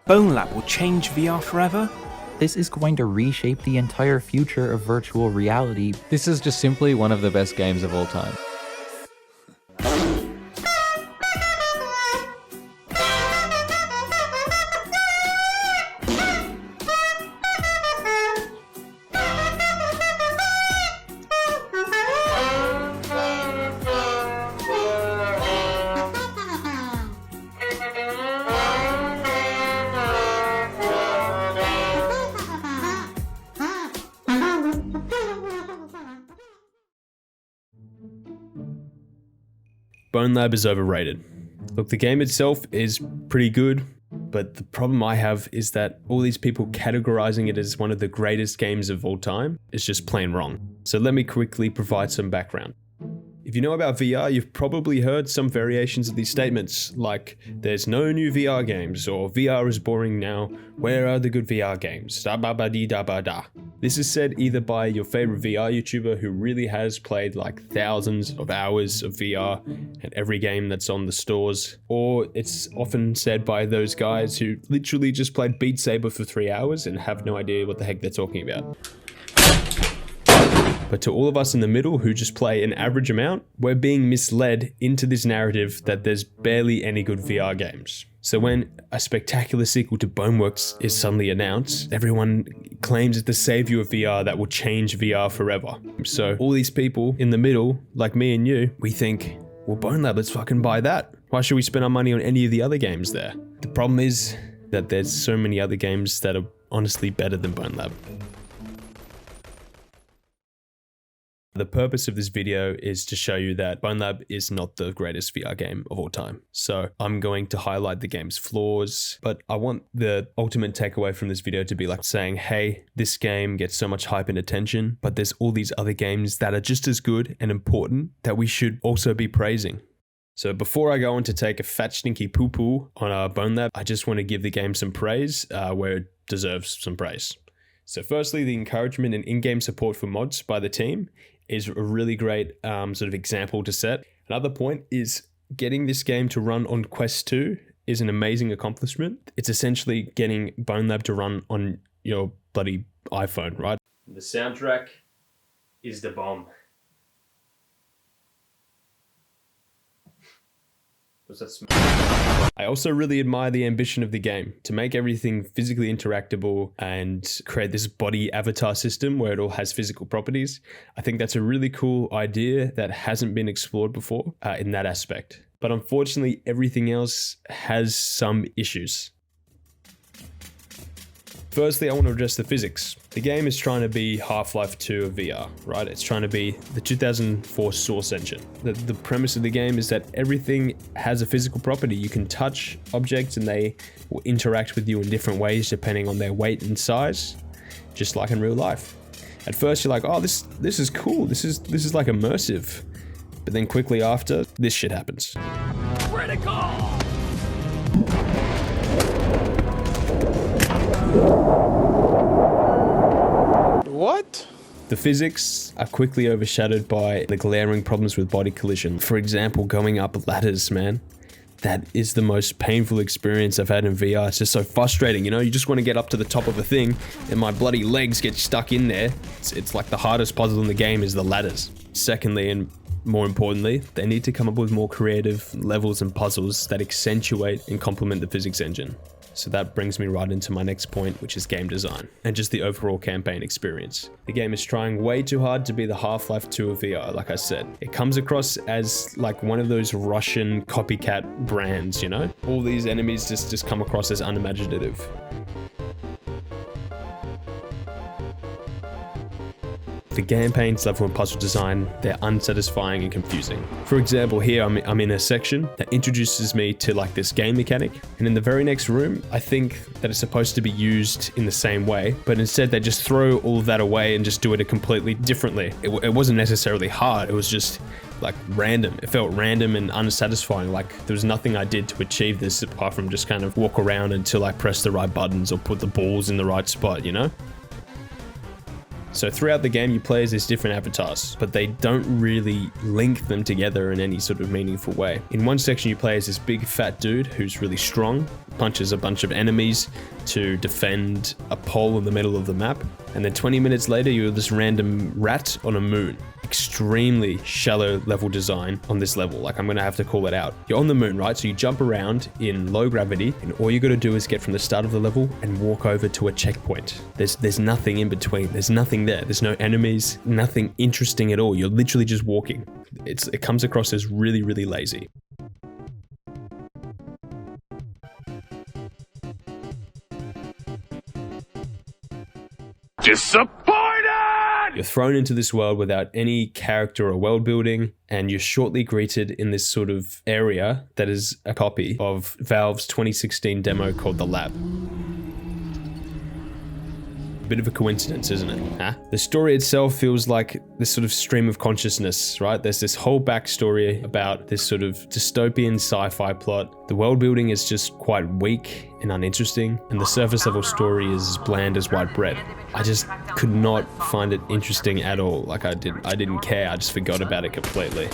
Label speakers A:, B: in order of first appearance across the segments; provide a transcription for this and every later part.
A: Bonelab will change VR forever?
B: This is going to reshape the entire future of virtual reality.
C: This is just simply one of the best games of all time.
D: Bonelab is overrated. Look, the game itself is pretty good, but the problem I have is that all these people categorizing it as one of the greatest games of all time is just plain wrong. So let me quickly provide some background. If you know about VR, you've probably heard some variations of these statements, like, there's no new VR games, or VR is boring now, where are the good VR games, da ba ba dee da ba da. This is said either by your favorite VR YouTuber who really has played like thousands of hours of VR and every game that's on the stores, or it's often said by those guys who literally just played Beat Saber for 3 hours and have no idea what the heck they're talking about. But to all of us in the middle who just play an average amount, we're being misled into this narrative that there's barely any good VR games. So when a spectacular sequel to Boneworks is suddenly announced, everyone claims it's the savior of VR that will change VR forever. So all these people in the middle, like me and you, we think, well, Bonelab, let's fucking buy that. Why should we spend our money on any of the other games there? The problem is that there's so many other games that are honestly better than Bonelab. The purpose of this video is to show you that Bonelab is not the greatest VR game of all time. So I'm going to highlight the game's flaws, but I want the ultimate takeaway from this video to be like saying, hey, this game gets so much hype and attention, but there's all these other games that are just as good and important that we should also be praising. So before I go on to take a fat stinky poo-poo on our Bonelab, I just want to give the game some praise where it deserves some praise. So firstly, the encouragement and in-game support for mods by the team is a really great sort of example to set. Another point is getting this game to run on Quest 2 is an amazing accomplishment. It's essentially getting Bonelab to run on your bloody iPhone, right? The soundtrack is the bomb. What's that smell? I also really admire the ambition of the game to make everything physically interactable and create this body avatar system where it all has physical properties. I think that's a really cool idea that hasn't been explored before in that aspect. But unfortunately, everything else has some issues. Firstly, I want to address the physics. The game is trying to be Half-Life 2 of VR, right? It's trying to be the 2004 Source engine. The premise of the game is that everything has a physical property. You can touch objects and they will interact with you in different ways depending on their weight and size, just like in real life. At first, you're like, oh, this is cool. This is like immersive. But then quickly after, this shit happens. Critical!
E: What?
D: The physics are quickly overshadowed by the glaring problems with body collision. For example, going up ladders, man. That is the most painful experience I've had in VR. It's just so frustrating, you know? You just want to get up to the top of a thing and my bloody legs get stuck in there. It's like the hardest puzzle in the game is the ladders. Secondly, and more importantly, they need to come up with more creative levels and puzzles that accentuate and complement the physics engine. So that brings me right into my next point, which is game design and just the overall campaign experience. The game is trying way too hard to be the Half-Life 2 of VR, like I said. It comes across as like one of those Russian copycat brands, you know? All these enemies just come across as unimaginative. The campaign's level and puzzle design, they're unsatisfying and confusing. For example, here I'm in a section that introduces me to like this game mechanic, and in the very next room, I think that it's supposed to be used in the same way, but instead they just throw all of that away and just do it completely differently. It wasn't necessarily hard, it was just like random. It felt random and unsatisfying, like there was nothing I did to achieve this apart from just kind of walk around until I pressed the right buttons or put the balls in the right spot, you know? So throughout the game, you play as these different avatars, but they don't really link them together in any sort of meaningful way. In one section, you play as this big fat dude who's really strong, punches a bunch of enemies to defend a pole in the middle of the map. And then 20 minutes later, you're this random rat on a moon. Extremely shallow level design on this level. Like, I'm gonna have to call it out. You're on the moon, right? So you jump around in low gravity, and all you gotta do is get from the start of the level and walk over to a checkpoint. There's nothing in between. There's nothing there. There's no enemies, nothing interesting at all. You're literally just walking. It comes across as really, really lazy.
E: Disappointed!
D: You're thrown into this world without any character or world building, and you're shortly greeted in this sort of area that is a copy of Valve's 2016 demo called The Lab. Bit of a coincidence, isn't it? Huh? The story itself feels like this sort of stream of consciousness, right? There's this whole backstory about this sort of dystopian sci-fi plot. The world building is just quite weak and uninteresting, and the surface level story is as bland as white bread. I just could not find it interesting at all. Like, I didn't care. I just forgot about it completely.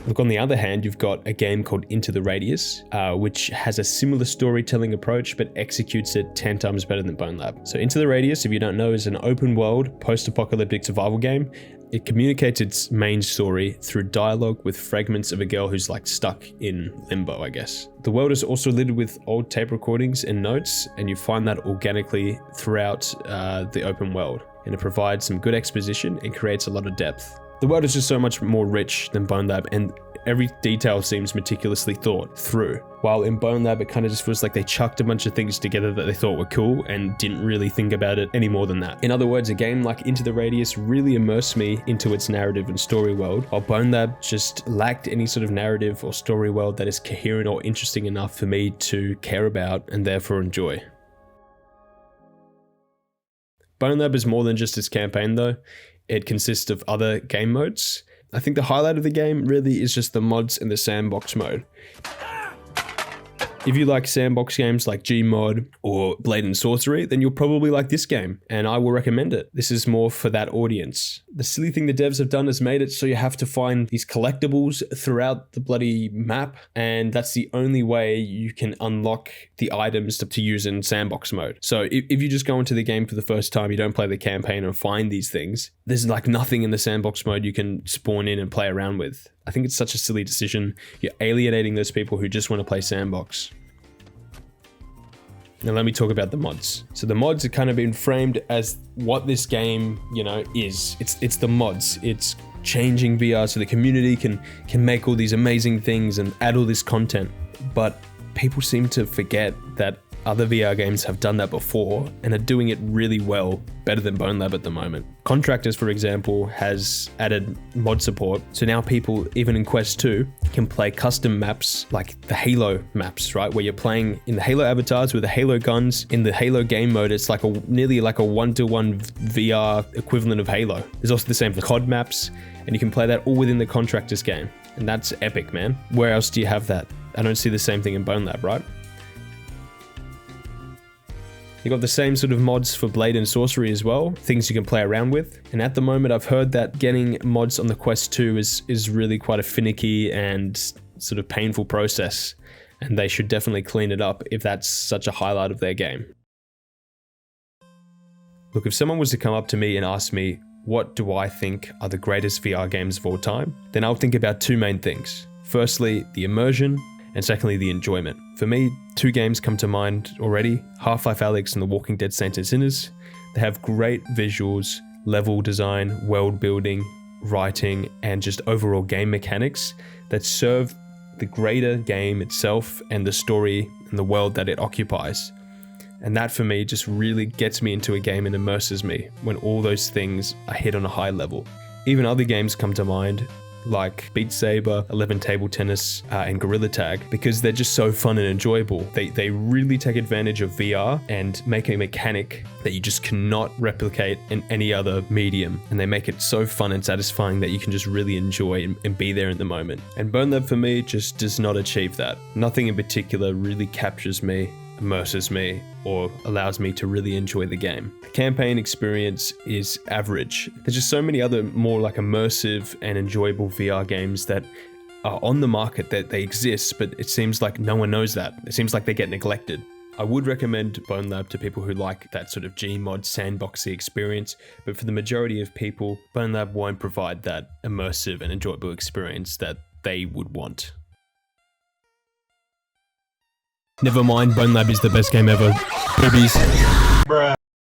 D: Look, on the other hand, you've got a game called Into the Radius, which has a similar storytelling approach, but executes it 10 times better than Bonelab. So Into the Radius, if you don't know, is an open world, post-apocalyptic survival game. It communicates its main story through dialogue with fragments of a girl who's like stuck in limbo, I guess. The world is also littered with old tape recordings and notes, and you find that organically throughout the open world. And it provides some good exposition and creates a lot of depth. The world is just so much more rich than Bonelab, and every detail seems meticulously thought through. While in Bonelab, it kind of just feels like they chucked a bunch of things together that they thought were cool and didn't really think about it any more than that. In other words, a game like Into the Radius really immersed me into its narrative and story world, while Bonelab just lacked any sort of narrative or story world that is coherent or interesting enough for me to care about and therefore enjoy. Bonelab is more than just its campaign though. It consists of other game modes. I think the highlight of the game really is just the mods and the sandbox mode. If you like sandbox games like Gmod or Blade and Sorcery, then you'll probably like this game, and I will recommend it. This is more for that audience. The silly thing the devs have done is made it so you have to find these collectibles throughout the bloody map, and that's the only way you can unlock the items to use in sandbox mode. So if you just go into the game for the first time, you don't play the campaign and find these things, there's like nothing in the sandbox mode you can spawn in and play around with. I think it's such a silly decision. You're alienating those people who just want to play sandbox. Now let me talk about the mods. So the mods have kind of been framed as what this game, you know, is. It's the mods. It's changing VR so the community can make all these amazing things and add all this content. But people seem to forget that other VR games have done that before and are doing it really well, better than Bonelab at the moment. Contractors, for example, has added mod support, so now people, even in Quest 2, can play custom maps like the Halo maps, right? Where you're playing in the Halo avatars with the Halo guns. In the Halo game mode, it's like nearly like a 1-to-1 VR equivalent of Halo. There's also the same for COD maps, and you can play that all within the Contractors game. And that's epic, man. Where else do you have that? I don't see the same thing in Bonelab, right? You got the same sort of mods for Blade and Sorcery as well, things you can play around with. And at the moment, I've heard that getting mods on the Quest 2 is really quite a finicky and sort of painful process, and they should definitely clean it up if that's such a highlight of their game. Look, if someone was to come up to me and ask me, what do I think are the greatest VR games of all time? Then I'll think about two main things. Firstly, the immersion, and secondly, the enjoyment. For me, two games come to mind already, Half-Life Alyx and The Walking Dead Saints and Sinners. They have great visuals, level design, world building, writing, and just overall game mechanics that serve the greater game itself and the story and the world that it occupies. And that for me just really gets me into a game and immerses me when all those things are hit on a high level. Even other games come to mind, like Beat Saber, 11 Table Tennis, and Gorilla Tag, because they're just so fun and enjoyable. They really take advantage of VR and make a mechanic that you just cannot replicate in any other medium. And they make it so fun and satisfying that you can just really enjoy and be there in the moment. And Bonelab for me just does not achieve that. Nothing in particular really captures me immerses me or allows me to really enjoy the game. The campaign experience is average. There's just so many other more like immersive and enjoyable VR games that are on the market, that they exist, but it seems like no one knows that. It seems like they get neglected. I would recommend Bonelab to people who like that sort of Gmod sandboxy experience, but for the majority of people, Bonelab won't provide that immersive and enjoyable experience that they would want. Never mind, Bonelab is the best game ever. Boobies.